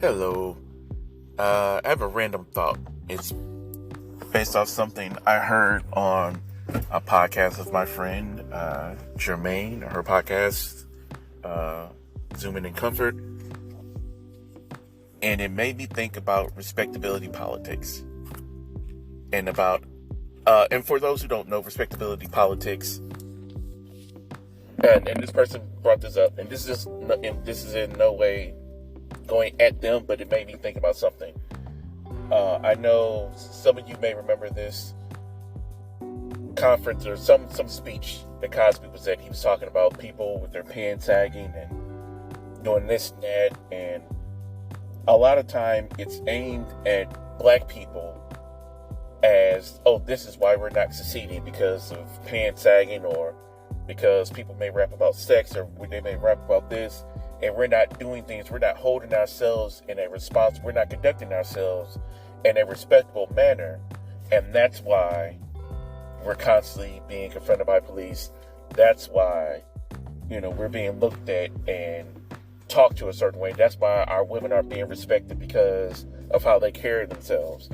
Hello. I have a random thought. It's based off something I heard on a podcast of my friend, Jermaine, her podcast, Zooming in Comfort. And it made me think about respectability politics. And and for those who don't know, respectability politics, and this person brought this up, and this is in no way going at them, but it made me think about something. I know some of you may remember this conference or some speech that Cosby was at. He was talking about people with their pants sagging and doing this and that, and a lot of time it's aimed at black people as, oh, this is why we're not succeeding, because of pants sagging, or because people may rap about sex, or they may rap about this, and we're not doing things, we're not holding ourselves in a we're not conducting ourselves in a respectable manner, and that's why we're constantly being confronted by police. That's why, we're being looked at and talked to a certain way. That's why our women aren't being respected, because of how they carry themselves.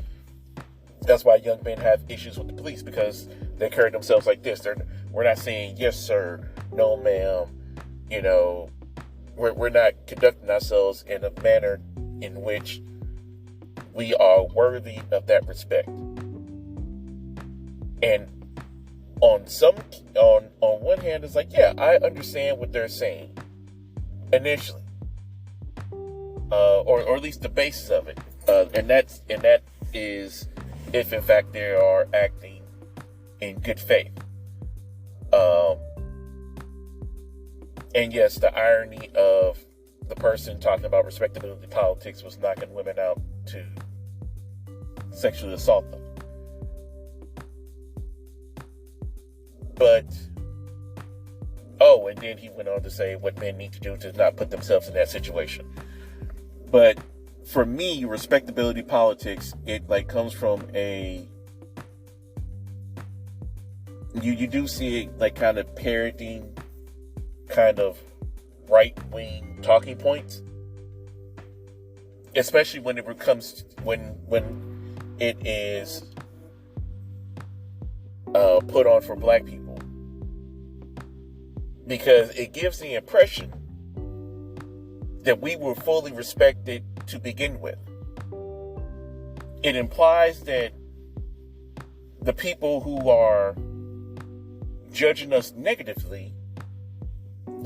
That's why young men have issues with the police, because they carry themselves like this. We're not saying yes sir, no ma'am. We're not conducting ourselves in a manner in which we are worthy of that respect. And on one hand, it's like, yeah, I understand what they're saying initially, or at least the basis of it, and that is if in fact they are acting in good faith. And yes, the irony of the person talking about respectability politics was knocking women out to sexually assault them. But, and then he went on to say what men need to do to not put themselves in that situation. But for me, respectability politics, it comes from you do see it kind of parroting kind of right-wing talking points, especially when it comes when it is put on for black people, because it gives the impression that we were fully respected to begin with. It implies that the people who are judging us negatively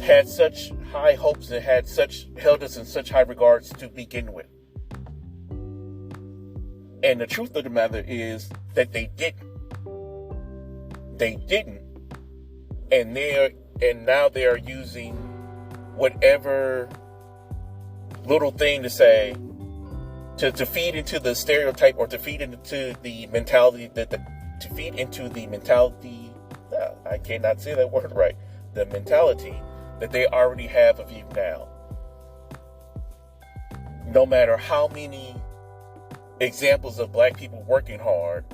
had such high hopes and held us in such high regards to begin with. And the truth of the matter is that they didn't. They didn't. And now they are using whatever little thing to say to feed into the stereotype, or to feed into the mentality I cannot say that word right. The mentality that they already have of you now. No matter how many examples of black people working hard,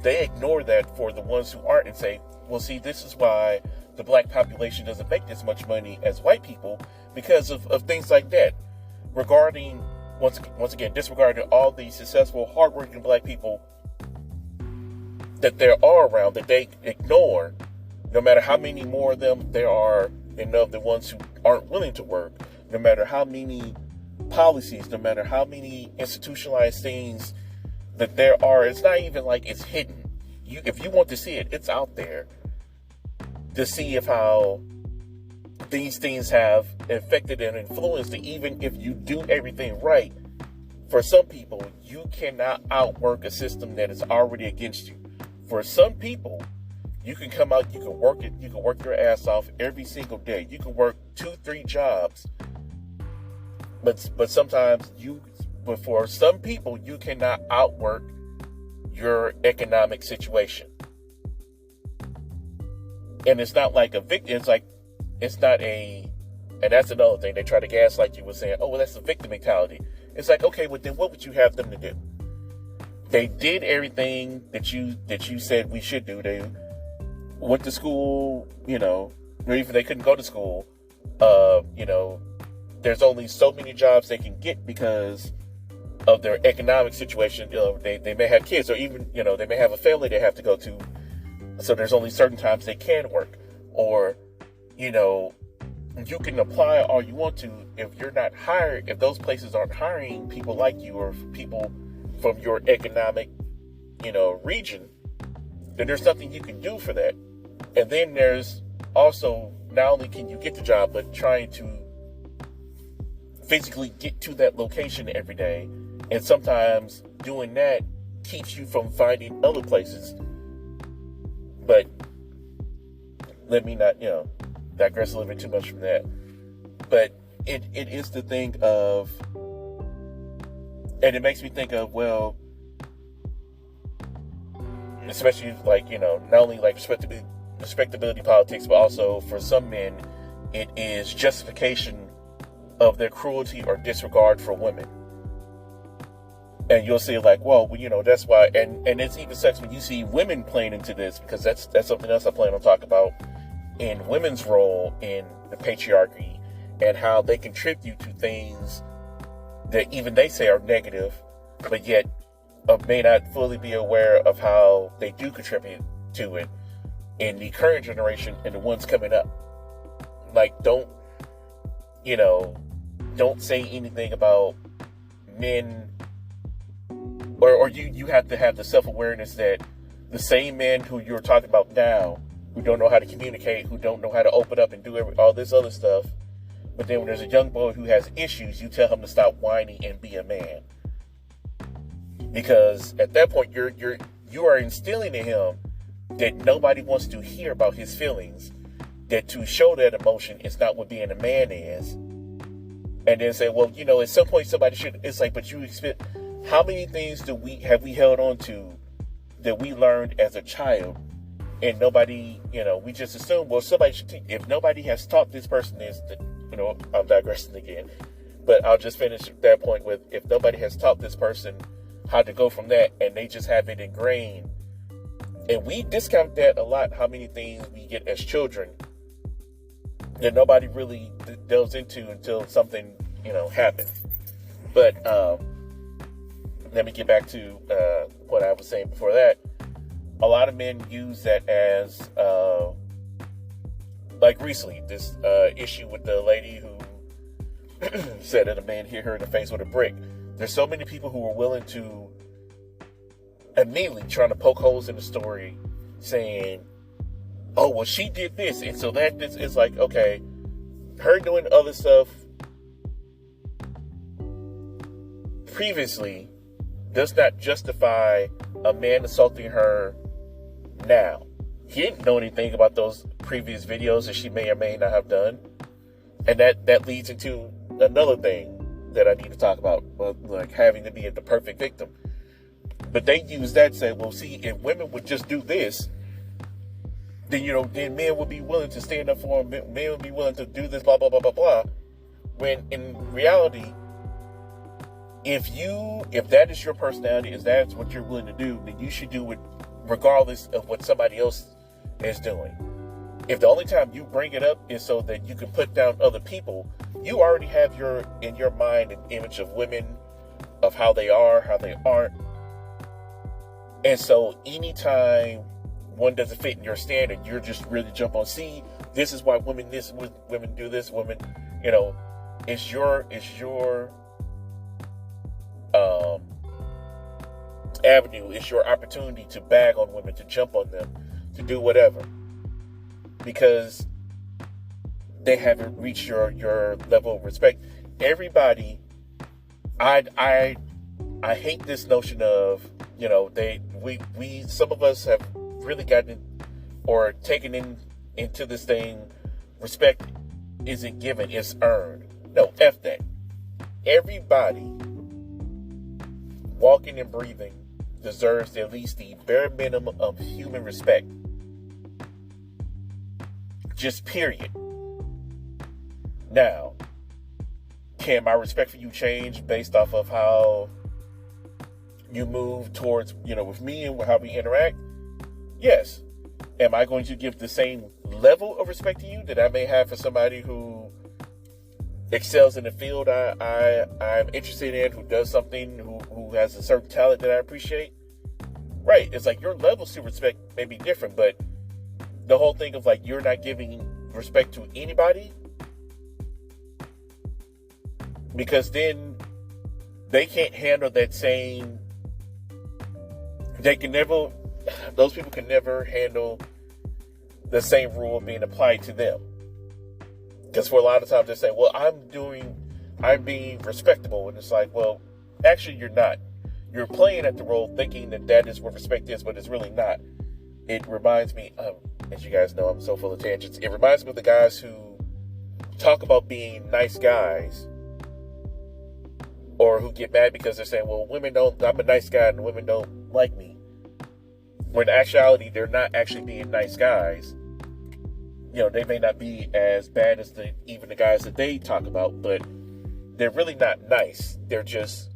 they ignore that for the ones who aren't, and say, well, see, this is why the black population doesn't make as much money as white people, because of things like that. Regarding, once again, disregarding all the successful, hardworking black people that there are around, that they ignore, no matter how many more of them there are, and of the ones who aren't willing to work, no matter how many policies, no matter how many institutionalized things that there are. It's not even like it's hidden. If you want to see it, it's out there, to see how these things have affected and influenced it. Even if you do everything right, for some people, you cannot outwork a system that is already against you. For some people, you can come out, you can work it, you can work your ass off every single day. You can work 2-3 jobs. But for some people, you cannot outwork your economic situation. And it's not like a victim, and that's another thing. They try to gaslight you with saying, oh, well, that's a victim mentality. It's like, okay, well, then what would you have them to do? They did everything that you said we should do. They went to school, or even they couldn't go to school. There's only so many jobs they can get because of their economic situation. They may have kids, or even, they may have a family they have to go to. So there's only certain times they can work. Or, you can apply all you want to. If you're not hired, if those places aren't hiring people like you or people from your economic, region, then there's nothing you can do for that. And then there's also, not only can you get the job, but trying to physically get to that location every day. And sometimes doing that keeps you from finding other places. But let me not, digress a little bit too much from that. But it is the thing of, and it makes me think of, well, especially like, not only like respectability politics, but also for some men, it is justification of their cruelty or disregard for women. And you'll see like, well, that's why, and it's even sucks when you see women playing into this, because that's something else I plan on talking about in women's role in the patriarchy and how they contribute to things that even they say are negative, but yet may not fully be aware of how they do contribute to it in the current generation and the ones coming up. Like, don't say anything about men, or you have to have the self-awareness that the same men who you're talking about now, who don't know how to communicate, who don't know how to open up and do all this other stuff, but then when there's a young boy who has issues, you tell him to stop whining and be a man. Because at that point, you are instilling in him that nobody wants to hear about his feelings, that to show that emotion is not what being a man is. And then say, well, at some point somebody should, it's like, but you expect, how many things have we held on to that we learned as a child, and nobody, we just assume, well, somebody should teach. If nobody has taught this person this, I'm digressing again, but I'll just finish that point with, if nobody has taught this person how to go from that, and they just have it ingrained, and we discount that a lot, how many things we get as children that nobody really delves into until something, happens. But let me get back to what I was saying before that. A lot of men use that as, like recently, this issue with the lady who said that a man hit her in the face with a brick. There's so many people who are willing to immediately trying to poke holes in the story, saying, oh, well, she did this. And so that is like, okay, her doing other stuff previously does not justify a man assaulting her now. He didn't know anything about those previous videos that she may or may not have done. And that leads into another thing that I need to talk about, like having to be the perfect victim. But they use that to say, well, see, if women would just do this, then, then men would be willing to stand up for them. Men would be willing to do this, blah, blah, blah, blah, blah. When in reality, if that is your personality, if that's what you're willing to do, then you should do it regardless of what somebody else is doing. If the only time you bring it up is so that you can put down other people, you already have in your mind an image of women, of how they are, how they aren't. And so anytime one doesn't fit in your standard, you're just really jump on, see, this is why women do this, women, it's your avenue, it's your opportunity to bag on women, to jump on them, to do whatever, because they haven't reached your level of respect. Everybody, I hate this notion of, we some of us have really gotten or taken into this thing, respect isn't given, it's earned. No, F that. Everybody walking and breathing deserves at least the bare minimum of human respect. Just period. Now, can my respect for you change based off of how you move towards, with me and how we interact? Yes. Am I going to give the same level of respect to you that I may have for somebody who excels in the field I'm interested in, who does something, who who has a certain talent that I appreciate, right, it's like your levels to respect may be different, but the whole thing of like you're not giving respect to anybody, because then they can't handle that same, those people can never handle the same rule being applied to them. Because for a lot of times they say, well, I'm being respectable. And it's like, well, actually you're not. You're playing at the role thinking that is what respect is, but it's really not. It reminds me, as you guys know, I'm so full of tangents. It reminds me of the guys who talk about being nice guys, or who get mad because they're saying, well, I'm a nice guy and women don't like me. When in actuality, they're not actually being nice guys. They may not be as bad as even the guys that they talk about, but they're really not nice. They're just,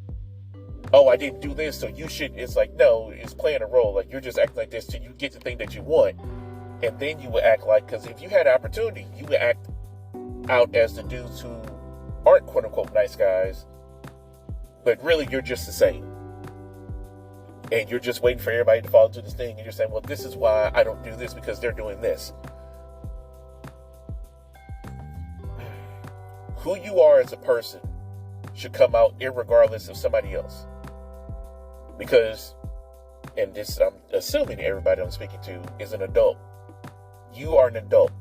oh, I didn't do this, so you should. It's like, no, it's playing a role. Like, you're just acting like this till you get the thing that you want. And then you would act like, because if you had opportunity, you would act out as the dudes who aren't quote unquote nice guys, but really you're just the same. And you're just waiting for everybody to fall into this thing, and you're saying, well, this is why I don't do this, because they're doing this. Who you are as a person should come out irregardless of somebody else. Because, and this, I'm assuming everybody I'm speaking to is an adult. You are an adult.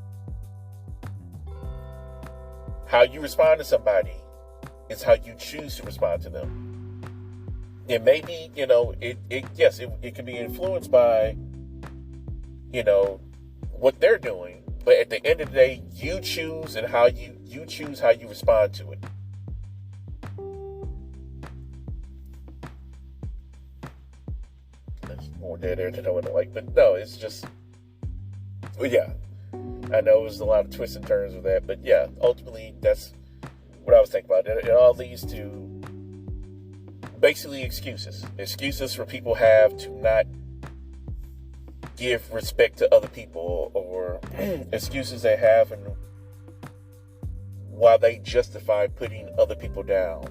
How you respond to somebody is how you choose to respond to them. It may be, it can be influenced by, what they're doing. But at the end of the day, you choose and how you choose how you respond to it. There's more dead air than I would like, but no, it's just, well, yeah. I know there's a lot of twists and turns with that, but yeah, ultimately that's what I was thinking about. It all leads to basically excuses. Excuses for people have to not give respect to other people, or excuses they have and while they justify putting other people down.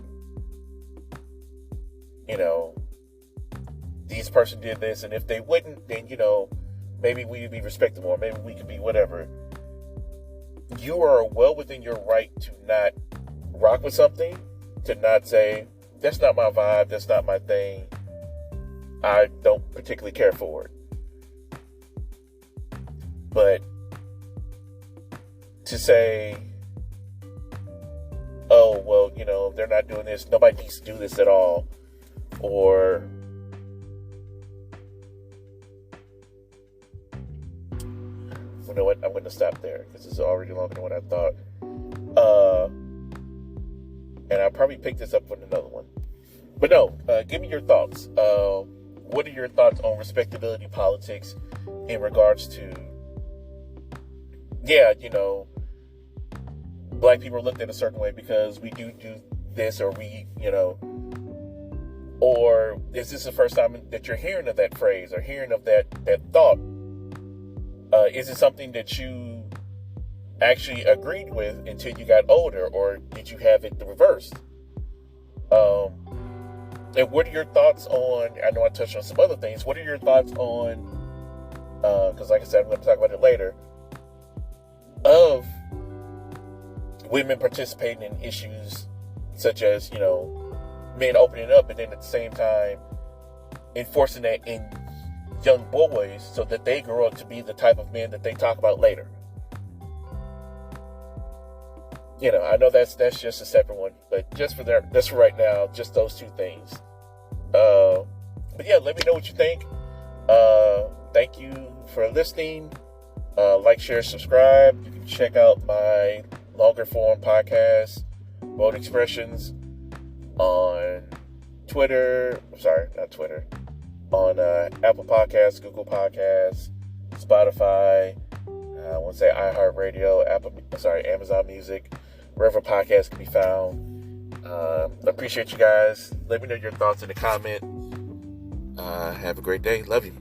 This person did this, and if they wouldn't, then maybe we'd be respected more, maybe we could be whatever. You are well within your right to not rock with something, to not say, that's not my vibe, that's not my thing, I don't particularly care for it. But to say, oh, well, they're not doing this, nobody needs to do this at all, or you know what, I'm going to stop there because it's already longer than what I thought. And I'll probably pick this up with another one. But no, give me your thoughts. What are your thoughts on respectability politics in regards to, black people are looked at a certain way because we do this, or or is this the first time that you're hearing of that phrase or hearing of that thought? Is it something that you actually agreed with until you got older, or did you have it the reverse? And what are your thoughts on, I know I touched on some other things, what are your thoughts on, because like I said, I'm going to talk about it later, of women participating in issues such as, men opening up, and then at the same time enforcing that in young boys so that they grow up to be the type of men that they talk about later. I know that's just a separate one, but just for right now, just those two things. But yeah, let me know what you think. Thank you for listening. Like, share, subscribe. You can check out my longer form podcast, Bold Expressions, on Twitter. I'm sorry, not Twitter. On Apple Podcasts, Google Podcasts, Spotify, I want to say iHeartRadio, Amazon Music, wherever podcasts can be found. Appreciate you guys. Let me know your thoughts in the comment. Have a great day. Love you.